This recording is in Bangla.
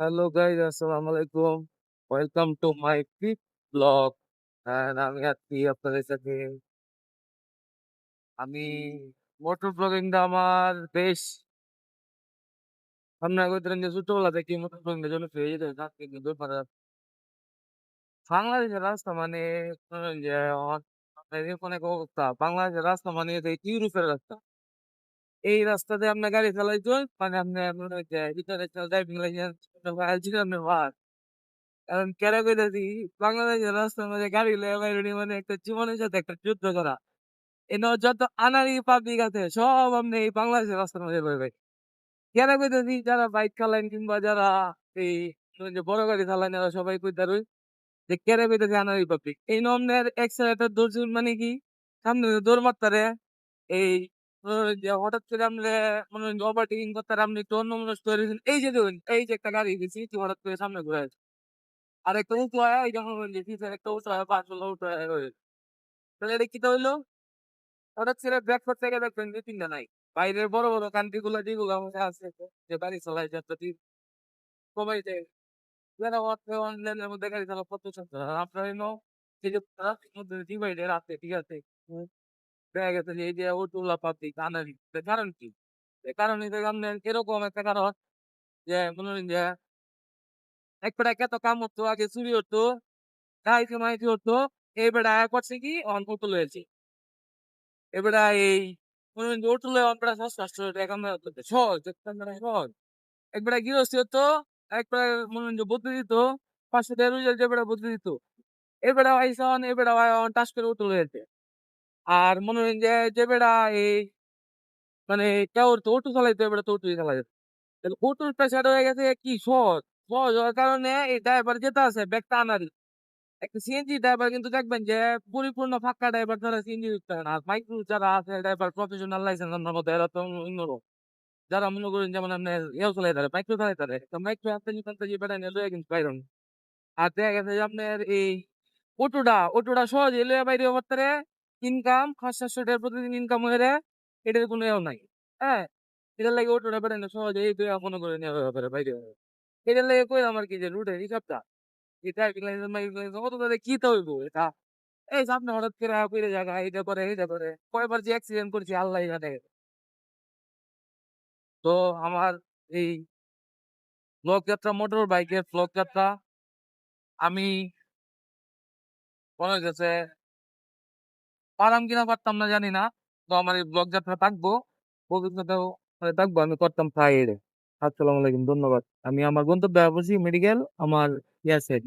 হ্যালো গাইস, আসসালামু আলাইকুম। Welcome to my fifth blog. আমি আজকে আপনাদের সাথে আমি মোটর ব্লগিংটা আমার বেশ সামনে আগাইতেন যে ছোটবেলা থেকে মোটর ব্লগিংটা জনপ্রিয় হয়ে যেত আজকে কিন্তু বাংলাদেশের রাস্তা মানে ধরেন যে এরকম এক অবস্থা। বাংলাদেশের রাস্তা মানে এটা ইউরোপের রাস্তা। এই রাস্তাতে আপনি গাড়ি চালাইতেন মানে আপনি মনে হয় যে ইন্টারন্যাশনাল ড্রাইভিং লাইসেন্স আপনি কারণ কেন কইতাছি বাংলাদেশের রাস্তার মাঝে গাড়ি লইয়া বাইরোনি মানে একটা জীবনের সাথে একটা যুদ্ধ করা। এনে যত আনাড়ি পাবলিক আছে সব আপনি এই বাংলাদেশের রাস্তার মাঝে পাইবেন। কেন কইতাছি যারা বাইক চালায় কিংবা যারা এই ধরেন যে বড় গাড়ি চালায় এরা সবাই কইতারই যে কেন কইতাছি আনাড়ি পাবলিক। এই নমনের এক্সেলেটর দৌড় মানে কি? সামনে দিয়ে দৌড় মারতারে এই মনে করেন যে হঠাৎ করে আপনি মনে করেন যে ওভারটেকিং করতারে আপনি একটু অন্যমনস্ক হয়ে গেছেন। এই যে দেখুন এই যে একটা গাড়ি গেছি হঠাৎ করে সামনে ঘুরে আসছে। আরেকটা উঁচু হয় এই যখন ফিচার একটা উঁচু হয় ৫ হলো উঁচু হয় তাহলে এটা কিটা হইলো? হঠাৎ করে ব্যাকপার্ট থেকে দেখবেন যে ৩ টা নাই। বাইরের বড়, বড় কান্ট্রি গুলা যেগুলো আমাদের আছে যে গাড়ি চালায় যাত্রী কমাইতে যারা অনলাইনের মধ্যে গাড়ি চালা কত চাচ্ছে আপনার এনো এই যে ট্রাফিক মধ্যে ডিভাইডার আছে ঠিক আছে? দেখা গেছে যে এই যে অটোগুলা পাবলিক আনাড়ি এর কারণ কি? এর কারণ হইছে আপনার এরকম একটা কারণ যে মনে করেন যে এক বেটায় এত কাম হতো আগে চুরি হতো, ডাকাইতি-মাইতি হতো। এই বেটা করছে কি অন বোতল হয়েছে। এই বেটা এই মনে করেন যে হোটেলে অন বেটা টাকা কামাই করতে সহজ দেখতেন না সহজ। এক বেটা গৃহস্থী হতো, এক বেটা মনে করেন যে বদলি দিত। ৫০০ টাকা রোজগার যে বেটা বদলি দিত। এই বেটা আইসা অন এই বেটা টাস করে হোটেল হয়েছে। আর মনে করেন যে, যে বেটা এই মানে কেউ তো অটো চালাইতো এই বেটা তো অটোই চালায়। তাহলে অটোর পেশাটা হয়ে গেছে কি সহজ। সহজ হওয়ার কারণে এই ড্রাইভার যেটা আছে ব্যাগটা আনাড়ি। একটা সিএনজি ড্রাইভার কিন্তু দেখবেন যে পরিপূর্ণ ফাঁকা ড্রাইভার ছাড়া সিএনজি ঢুকতে পারে না। মাইক্রো যারা আছে ড্রাইভার প্রফেশনাল লাইসেন্স আপনার মধ্যে এরা তো অন্যরকম। যারা মনে করেন যেমন আপনার ইয়েও চালাইতে পারে, মাইক্রো চালাইতে পারে। তো মাইক্রো আস্তে বেটা নিয়ে লইয়া কিন্তু বাইরন। আর দেখা গেছে যে আপনার এই অটোটা সহজে লইয়া বাইরে করতে পারে। ইনকাম ৫০০-৭০০ টাকা প্রতিদিন ইনকাম হয়ে রে, এটার কোনো ইয়েও নাই। হ্যাঁ? এটার লাগে অটোটা বেটা নিয়ে সহজে এই মনে করে নেওয়া পারে বাইরে। এটার লাগে কইলাম আরকি যে রুটের হিসাবটা। এই ড্রাইভিং লাইসেন্স মাইভিং লাইসেন্স অত তাদের কিতে হইব এটা? এই সামনে হঠাৎ করে পইরা জায়গা এইটা করে এইটা করে। কয়বার যে অ্যাক্সিডেন্ট করছি আল্লাহই জানে। তো আমার এই ব্লগ যাত্রা মোটর বাইকের ব্লগ যাত্রা আমি মনে হইতেছে পারাম কিনা পারতাম না জানি না। তো আমার এই ব্লগ যাত্রা থাকবো। ভবিষ্যতেও থাকবো। আমি করতাম প্রায় এটা। আসসালামু আলাইকুম ধন্যবাদ। আমি আমার গন্তব্যে পৌঁছি মেডিকেল আমার ইয়ার সাইড।